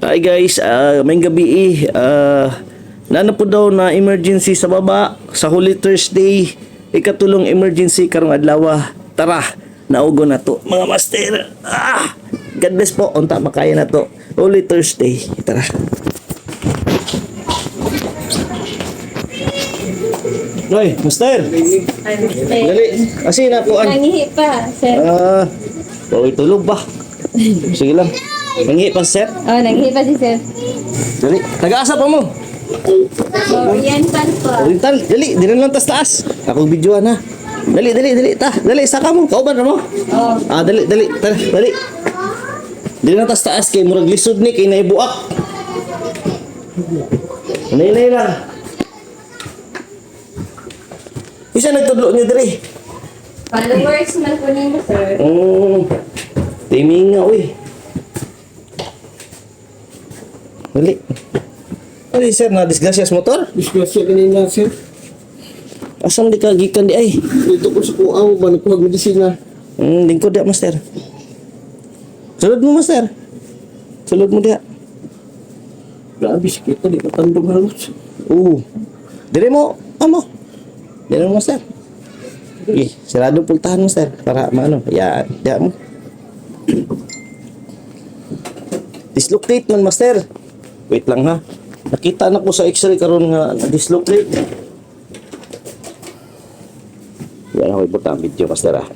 Hi guys, may gabi nana po daw na emergency sa baba sa Holy Thursday. Ikatulong emergency karong adlaw. Tara, naugo na to mga master. God bless po, unta makaya na to. Holy Thursday. Tara. Noy, master. Dali, kasi na po Nangihi pa, sir. Bawal tulog ba? Sige lang. Nangihi pa sir. Oh, nangihi pa si sir. Dali, taga-asa pa mo. Oriental po. Oriental, dali, di na lang taas. Ako videoan ha. Dali, dali, saka mo. Kauban na mo. Oh. Dali, tara, dali. Di na taas kay murag lisod ni kay naibuak. Nay lang. Isa nagtudlo niyo diri. Followers man po ninyo, sir. Timing nga, uy. Dali. Dali, sir, na-disgrasya sa motor? Disgrasya kanina, sir. Asam di ka gikan di ay? Dito ko sa kuaw, ba nagkuhag medisina. Lingkod dia, master. Sulod mo, master. Sulod mo dia. Grabe, sikita, di ka tandong halos. Dire mo, Dire mo, master. Sirado pultahan, master. Para maano, ya mo. Dislocate man, master. Wait lang ha. Nakita na ko sa x-ray karon nga dislocate. Yan ako ibuta ang video, master ha.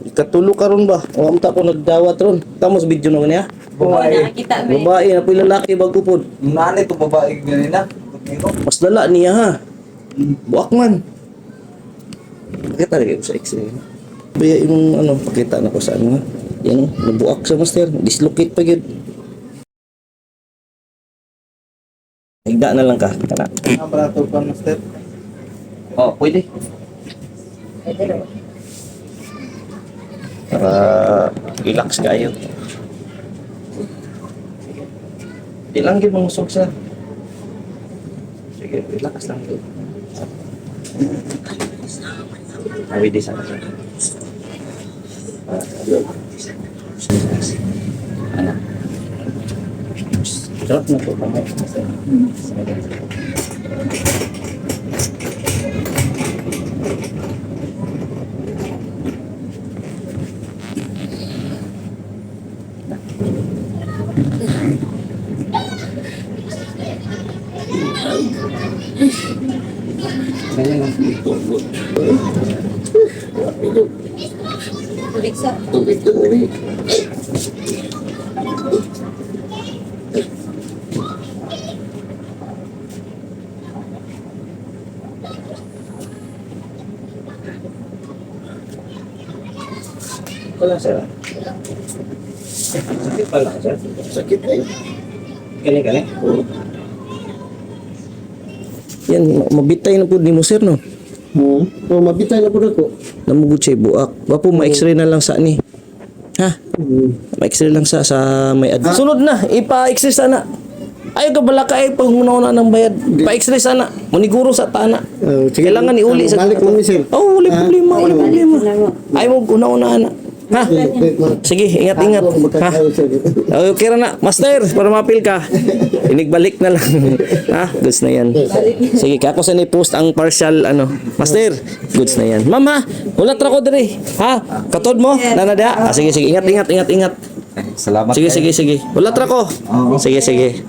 Ikatulo karon ba? O amta ko nagdawat ron. Tamos video na niya. Babae. Nakakita mo. Babae na pila lalaki bago po. Nani itong babae ganina? Mas dala niya ha. Buak man. Pakita lagi ko sa x-ray. Baya yung pakita na ko sa ano ha. Yan nabuak sa master. Dislocate pa yun. Higda na lang ka. Kana. Ang barato pa, master. Pwede. Para relax kayo. Di lang yun mamusog sir. Sige, relax lang yun. Pwede sana sir. Ano? Sarap na po kamay. Tulik sa. Wala sir. Sakit pala sir. Sakit kayo. Gani. Yan, mabitay na po ni mo sir no? Mabitay na po na ko. Namugod siya buak. Wapo ma-x-ray na lang sa ni. Ha? Ma-x-ray lang sa may Sunod na, ipa-x-ray sana. Ayaw ka bala ka ay panguna ng bayad. Pa-x-ray sana. Maniguro sa tana. Kailangan iuli sa balik mo ni sir. Wala problema, wala problema. Ayaw mo una-una na. Ha? Sige, ingat. Ha? Okay ra na. Master, para mapil ka. Inigbalik na lang. Ha? Goods na yan. Sige, kako sa ni-post ang partial, Master, goods na yan. Mama, ulat ra ko diri. Ha? Katod mo? Nanada? Sige, ingat. Salamat. Sige. Ulat ra ko. Sige.